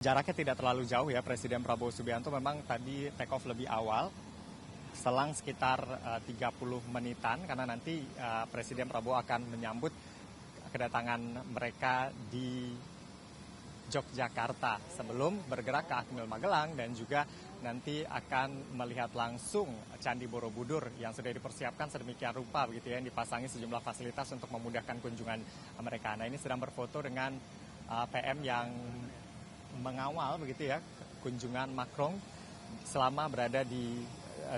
Jaraknya tidak terlalu jauh ya, Presiden Prabowo Subianto memang tadi take off lebih awal, selang sekitar 30 menitan, karena nanti Presiden Prabowo akan menyambut kedatangan mereka di Yogyakarta sebelum bergerak ke Akmil Magelang dan juga nanti akan melihat langsung Candi Borobudur yang sudah dipersiapkan sedemikian rupa begitu ya, yang dipasangi sejumlah fasilitas untuk memudahkan kunjungan mereka. Nah, ini sedang berfoto dengan PM yang mengawal begitu ya kunjungan Macron selama berada di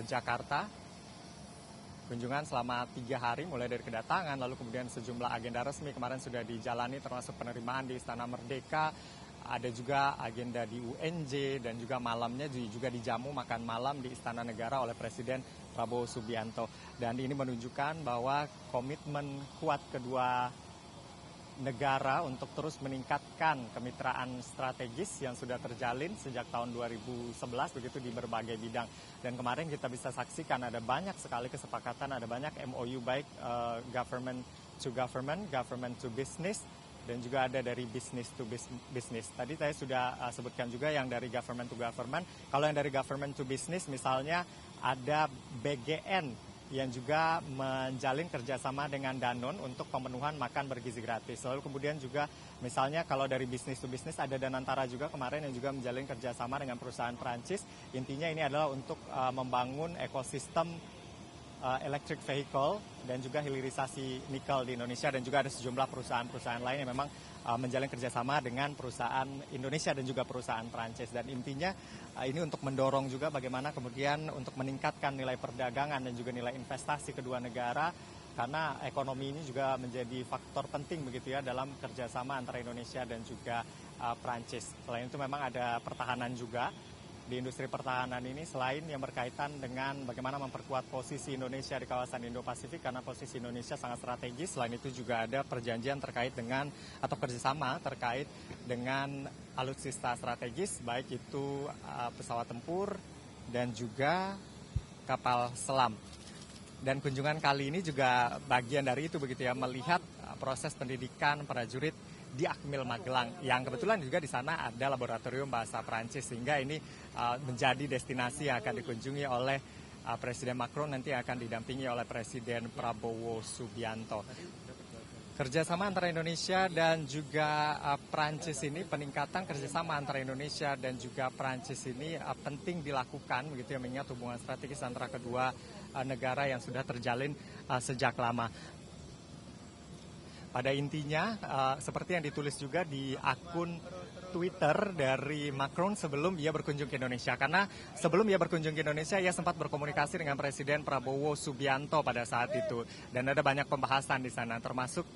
Jakarta. Kunjungan selama 3 hari mulai dari kedatangan, lalu kemudian sejumlah agenda resmi kemarin sudah dijalani termasuk penerimaan di Istana Merdeka, ada juga agenda di UNJ dan juga malamnya juga dijamu makan malam di Istana Negara oleh Presiden Prabowo Subianto. Dan ini menunjukkan bahwa komitmen kuat kedua negara untuk terus meningkatkan kemitraan strategis yang sudah terjalin sejak tahun 2011 begitu di berbagai bidang. Dan kemarin kita bisa saksikan ada banyak sekali kesepakatan, ada banyak MOU baik government to business, dan juga ada dari business to business. Tadi saya sudah sebutkan juga yang dari government to government. Kalau yang dari government to business misalnya ada BGN yang juga menjalin kerjasama dengan Danone untuk pemenuhan makan bergizi gratis. Lalu kemudian juga misalnya kalau dari bisnis to bisnis ada Danantara juga kemarin yang juga menjalin kerjasama dengan perusahaan Prancis. Intinya ini adalah untuk membangun ekosistem electric vehicle dan juga hilirisasi nikel di Indonesia, dan juga ada sejumlah perusahaan-perusahaan lain yang memang menjalin kerjasama dengan perusahaan Indonesia dan juga perusahaan Prancis. Dan intinya ini untuk mendorong juga bagaimana kemudian untuk meningkatkan nilai perdagangan dan juga nilai investasi kedua negara, karena ekonomi ini juga menjadi faktor penting begitu ya dalam kerjasama antara Indonesia dan juga Prancis. Selain itu memang ada pertahanan juga di industri pertahanan ini, selain yang berkaitan dengan bagaimana memperkuat posisi Indonesia di kawasan Indo-Pasifik karena posisi Indonesia sangat strategis. Selain itu juga ada perjanjian terkait dengan atau kerjasama terkait dengan alutsista strategis, baik itu pesawat tempur dan juga kapal selam. Dan kunjungan kali ini juga bagian dari itu begitu ya, melihat proses pendidikan prajurit di Akmil Magelang, yang kebetulan juga di sana ada laboratorium bahasa Prancis, sehingga ini menjadi destinasi yang akan dikunjungi oleh Presiden Macron, nanti akan didampingi oleh Presiden Prabowo Subianto. Kerjasama antara Indonesia dan juga Prancis ini, peningkatan kerjasama antara Indonesia dan juga Prancis ini penting dilakukan begitu ya, mengingat hubungan strategis antara kedua negara yang sudah terjalin sejak lama. Pada intinya, seperti yang ditulis juga di akun Twitter dari Macron sebelum ia berkunjung ke Indonesia. Karena sebelum ia berkunjung ke Indonesia, ia sempat berkomunikasi dengan Presiden Prabowo Subianto pada saat itu. Dan ada banyak pembahasan di sana, termasuk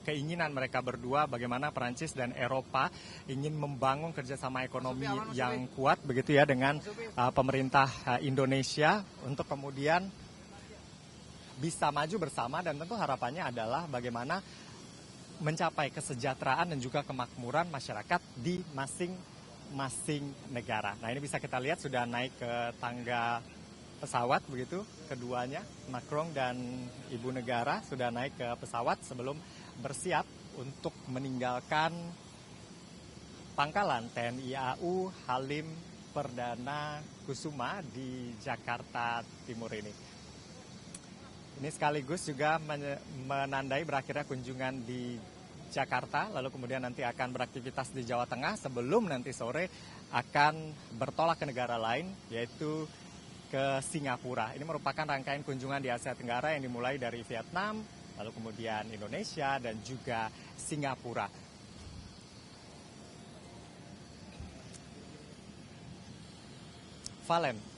keinginan mereka berdua bagaimana Perancis dan Eropa ingin membangun kerjasama ekonomi yang kuat begitu ya dengan pemerintah Indonesia untuk kemudian bisa maju bersama, dan tentu harapannya adalah bagaimana mencapai kesejahteraan dan juga kemakmuran masyarakat di masing-masing negara. Nah, ini bisa kita lihat sudah naik ke tangga pesawat begitu, keduanya Macron dan ibu negara sudah naik ke pesawat sebelum bersiap untuk meninggalkan pangkalan TNI AU Halim Perdana Kusuma di Jakarta Timur ini. Ini sekaligus juga menandai berakhirnya kunjungan di Jakarta, lalu kemudian nanti akan beraktivitas di Jawa Tengah sebelum nanti sore akan bertolak ke negara lain, yaitu ke Singapura. Ini merupakan rangkaian kunjungan di Asia Tenggara yang dimulai dari Vietnam, lalu kemudian Indonesia dan juga Singapura. Valen.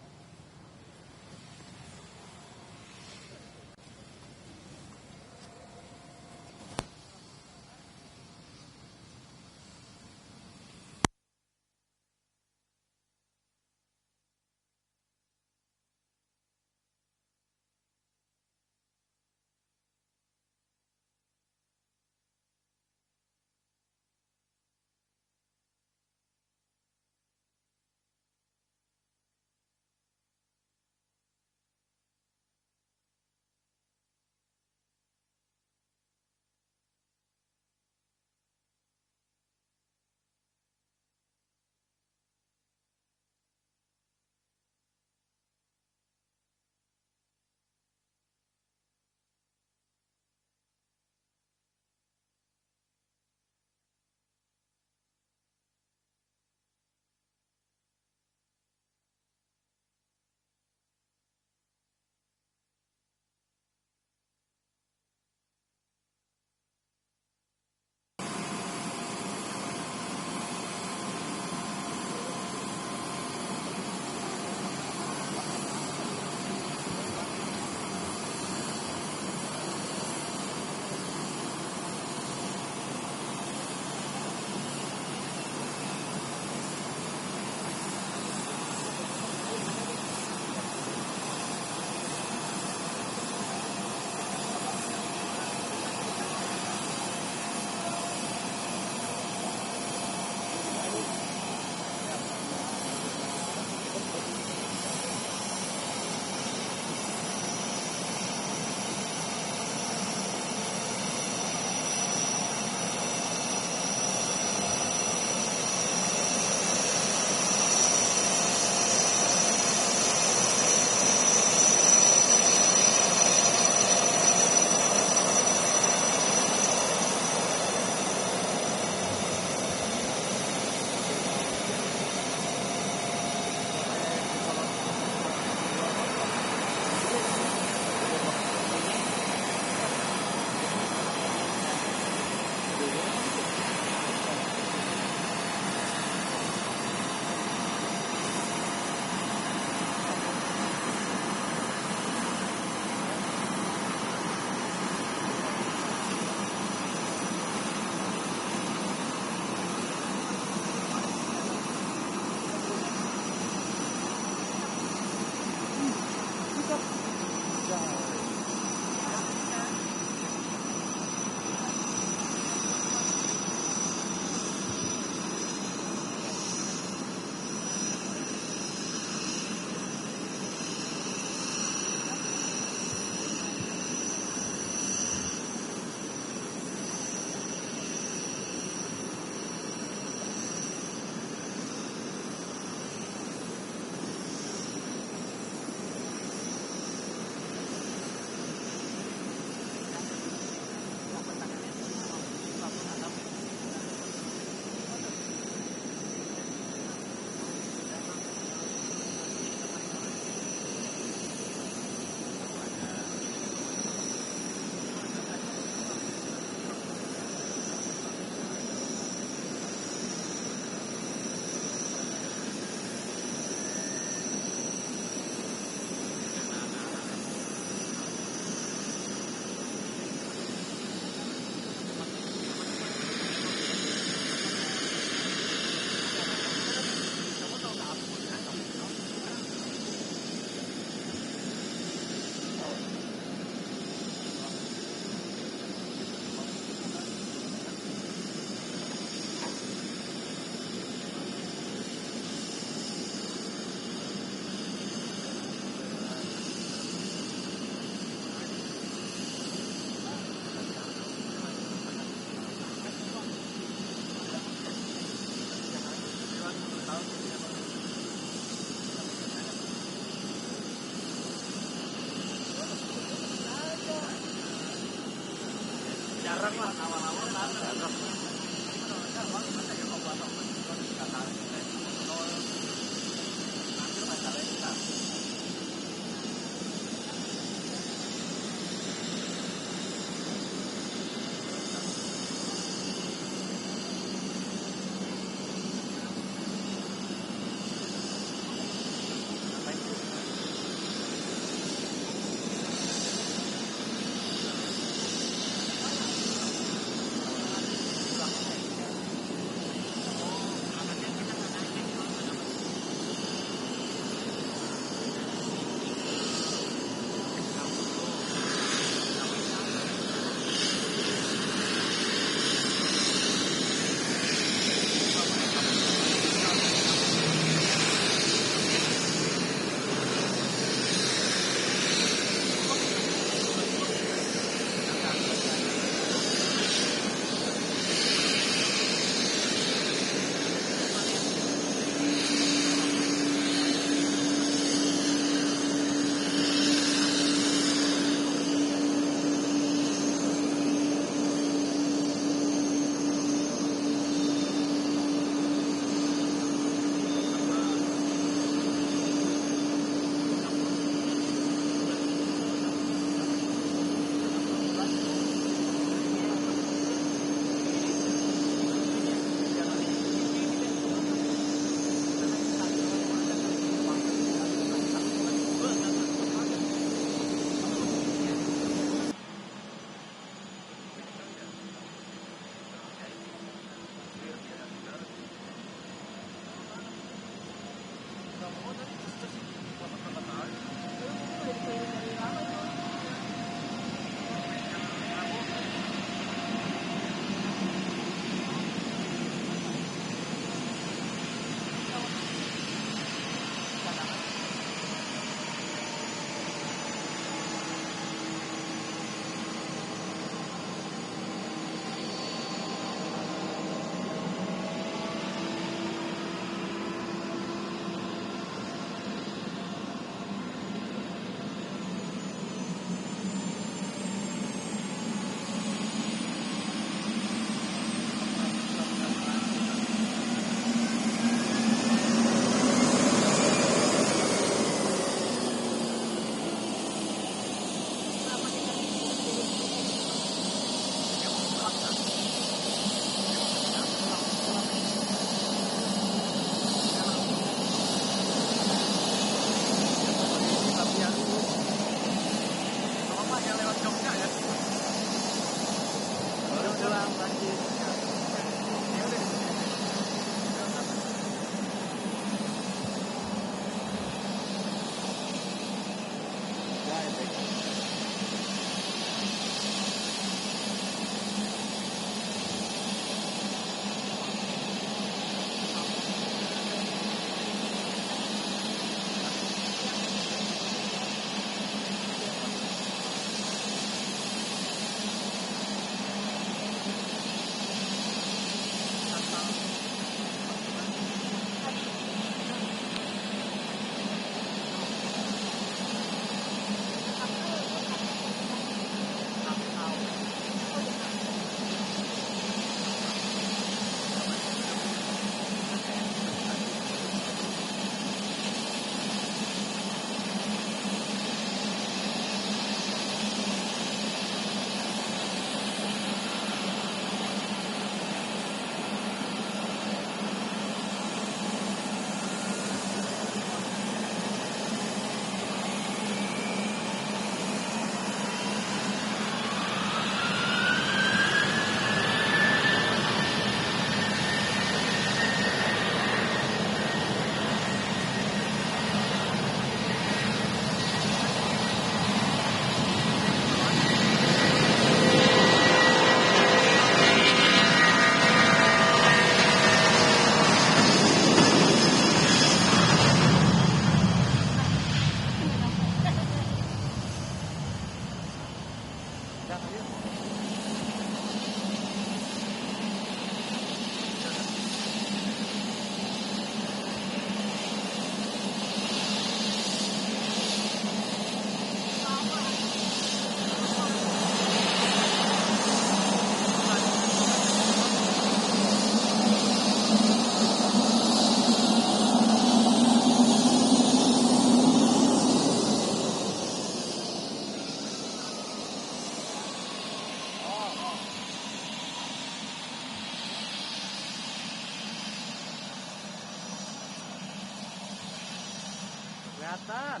Kelihatan.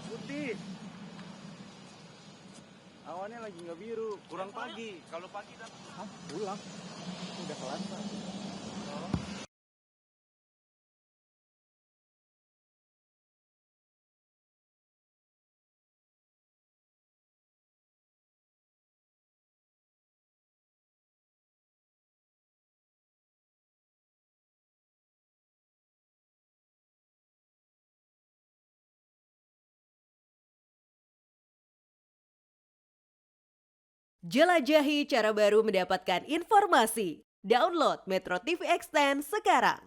Putih. Awannya lagi nggak biru, kurang pagi. Kalau pagi dapat. Hah? Pulang. Udah kelar, Pak. Jelajahi cara baru mendapatkan informasi. Download Metro TV Extend sekarang.